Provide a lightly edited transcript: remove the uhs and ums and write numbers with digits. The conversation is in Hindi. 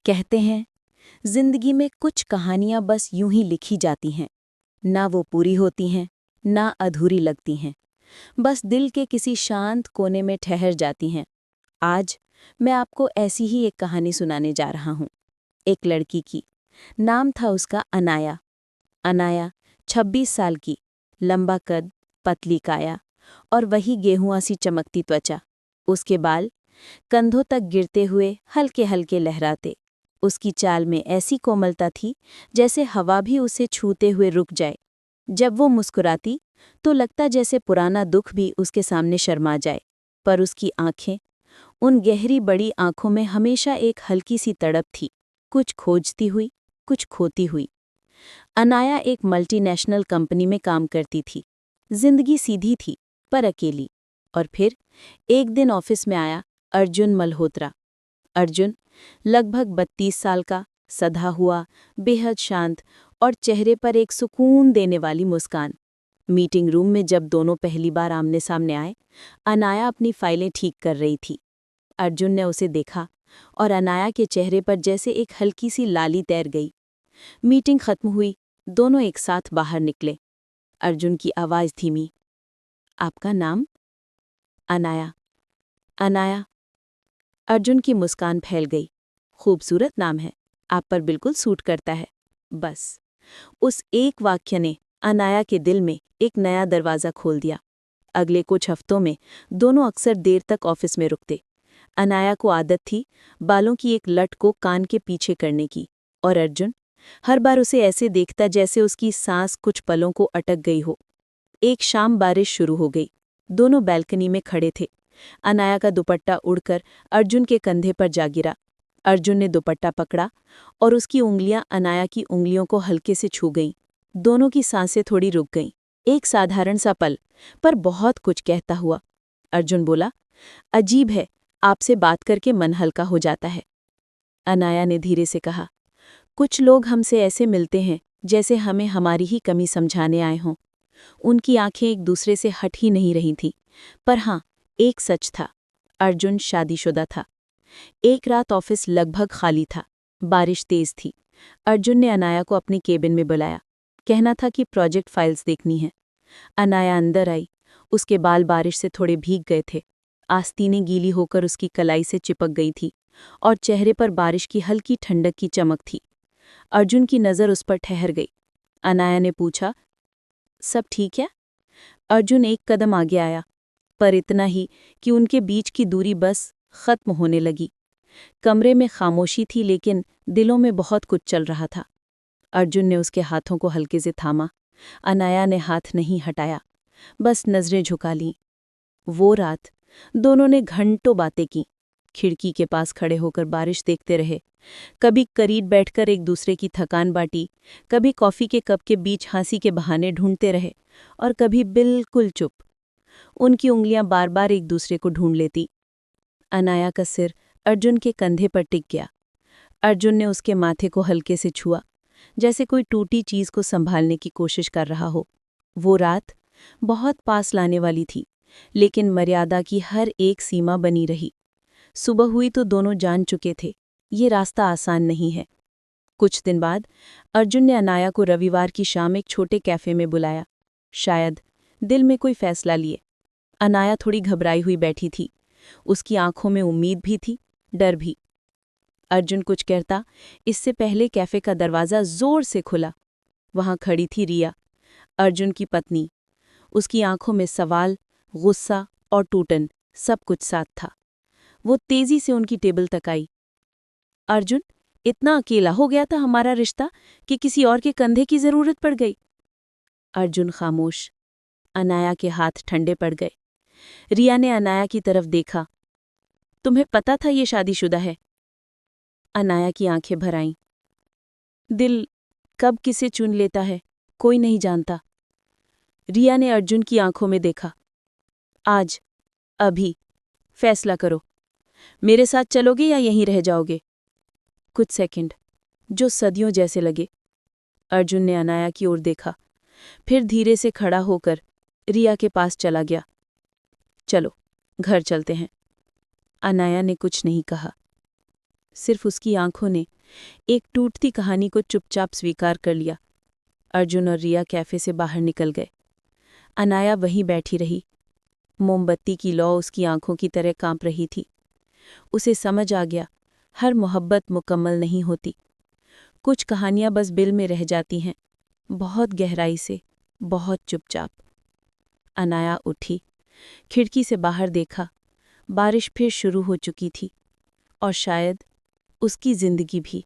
कहते हैं, जिंदगी में कुछ कहानियां बस यूं ही लिखी जाती हैं, ना वो पूरी होती हैं, ना अधूरी लगती हैं, बस दिल के किसी शांत कोने में ठहर जाती हैं। आज मैं आपको ऐसी ही एक कहानी सुनाने जा रहा हूं, एक लड़की की। नाम था उसका अनाया। अनाया 26 साल की, लंबा कद, पतली काया और वही गेहुआ सी चमकती त्वचा। उसके बाल कंधों तक गिरते हुए हल्के हल्के लहराते। उसकी चाल में ऐसी कोमलता थी जैसे हवा भी उसे छूते हुए रुक जाए। जब वो मुस्कुराती तो लगता जैसे पुराना दुख भी उसके सामने शर्मा जाए। पर उसकी आंखें, उन गहरी बड़ी आंखों में हमेशा एक हल्की सी तड़प थी, कुछ खोजती हुई, कुछ खोती हुई। अनाया एक मल्टीनेशनल कंपनी में काम करती थी। जिंदगी सीधी थी, पर अकेली। और फिर एक दिन ऑफिस में आया अर्जुन मल्होत्रा। अर्जुन लगभग 32 साल का, सधा हुआ, बेहद शांत और चेहरे पर एक सुकून देने वाली मुस्कान। मीटिंग रूम में जब दोनों पहली बार आमने सामने आए, अनाया अपनी फाइलें ठीक कर रही थी। अर्जुन ने उसे देखा और अनाया के चेहरे पर जैसे एक हल्की सी लाली तैर गई। मीटिंग खत्म हुई, दोनों एक साथ बाहर निकले। अर्जुन की आवाज़ धीमी, आपका नाम? अनाया। अनाया। अर्जुन की मुस्कान फैल गई। खूबसूरत नाम है, आप पर बिल्कुल सूट करता है। बस उस एक वाक्य ने अनाया के दिल में एक नया दरवाज़ा खोल दिया। अगले कुछ हफ्तों में दोनों अक्सर देर तक ऑफिस में रुकते। अनाया को आदत थी बालों की एक लट को कान के पीछे करने की, और अर्जुन हर बार उसे ऐसे देखता जैसे उसकी सांस कुछ पलों को अटक गई हो। एक शाम बारिश शुरू हो गई। दोनों बैल्कनी में खड़े थे। अनाया का दुपट्टा उड़कर अर्जुन के कंधे पर जा गिरा। अर्जुन ने दुपट्टा पकड़ा और उसकी उंगलियां अनाया की उंगलियों को हल्के से छू गईं। दोनों की सांसें थोड़ी रुक गईं। एक साधारण सा पल, पर बहुत कुछ कहता हुआ। अर्जुन बोला, अजीब है, आपसे बात करके मन हल्का हो जाता है। अनाया ने धीरे से कहा, कुछ लोग हमसे ऐसे मिलते हैं जैसे हमें हमारी ही कमी समझाने आए हों। उनकी आंखें एक दूसरे से हट ही नहीं रही थीं। पर हाँ, एक सच था, अर्जुन शादीशुदा था। एक रात ऑफिस लगभग खाली था। बारिश तेज थी। अर्जुन ने अनाया को अपनी केबिन में बुलाया। कहना था कि प्रोजेक्ट फाइल्स देखनी है। अनाया अंदर आई। उसके बाल बारिश से थोड़े भीग गए थे। आस्तीनें गीली होकर उसकी कलाई से चिपक गई थी और चेहरे पर बारिश की हल्की ठंडक की चमक थी। अर्जुन की नज़र उस पर ठहर गई। अनाया ने पूछा, सब ठीक है? अर्जुन एक कदम आगे आया, पर इतना ही कि उनके बीच की दूरी बस खत्म होने लगी। कमरे में खामोशी थी, लेकिन दिलों में बहुत कुछ चल रहा था। अर्जुन ने उसके हाथों को हल्के से थामा। अनाया ने हाथ नहीं हटाया, बस नजरें झुका लीं। वो रात दोनों ने घंटों बातें की। खिड़की के पास खड़े होकर बारिश देखते रहे। कभी करीब बैठकर एक दूसरे की थकान बांटी, कभी कॉफ़ी के कप के बीच हंसी के बहाने ढूंढते रहे, और कभी बिल्कुल चुप। उनकी उंगलियां बार बार एक दूसरे को ढूंढ लेती। अनाया का सिर अर्जुन के कंधे पर टिक गया। अर्जुन ने उसके माथे को हल्के से छुआ, जैसे कोई टूटी चीज को संभालने की कोशिश कर रहा हो। वो रात बहुत पास लाने वाली थी, लेकिन मर्यादा की हर एक सीमा बनी रही। सुबह हुई तो दोनों जान चुके थे, ये रास्ता आसान नहीं है। कुछ दिन बाद अर्जुन ने अनाया को रविवार की शाम एक छोटे कैफे में बुलाया, शायद दिल में कोई फैसला लिए। अनाया थोड़ी घबराई हुई बैठी थी। उसकी आंखों में उम्मीद भी थी, डर भी। अर्जुन कुछ कहता, इससे पहले कैफे का दरवाज़ा जोर से खुला। वहां खड़ी थी रिया, अर्जुन की पत्नी। उसकी आंखों में सवाल, गुस्सा और टूटन, सब कुछ साथ था। वो तेजी से उनकी टेबल तक आई। अर्जुन, इतना अकेला हो गया था हमारा रिश्ता कि किसी और के कंधे की जरूरत पड़ गई। अर्जुन खामोश। अनाया के हाथ ठंडे पड़ गए। रिया ने अनाया की तरफ देखा, तुम्हें पता था ये शादीशुदा है? अनाया की आंखें भर आईं। दिल कब किसे चुन लेता है, कोई नहीं जानता। रिया ने अर्जुन की आंखों में देखा। आज, अभी, फैसला करो। मेरे साथ चलोगे या यहीं रह जाओगे? कुछ सेकंड, जो सदियों जैसे लगे। अर्जुन ने अनाया की ओर देखा, फिर धीरे से खड़ा होकर रिया के पास चला गया। चलो, घर चलते हैं। अनाया ने कुछ नहीं कहा। सिर्फ उसकी आंखों ने एक टूटती कहानी को चुपचाप स्वीकार कर लिया। अर्जुन और रिया कैफे से बाहर निकल गए। अनाया वहीं बैठी रही। मोमबत्ती की लौ उसकी आंखों की तरह कांप रही थी। उसे समझ आ गया, हर मोहब्बत मुकम्मल नहीं होती। कुछ कहानियां बस दिल में रह जाती हैं, बहुत गहराई से, बहुत चुपचाप। अनाया उठी, खिड़की से बाहर देखा। बारिश फिर शुरू हो चुकी थी, और शायद उसकी जिंदगी भी।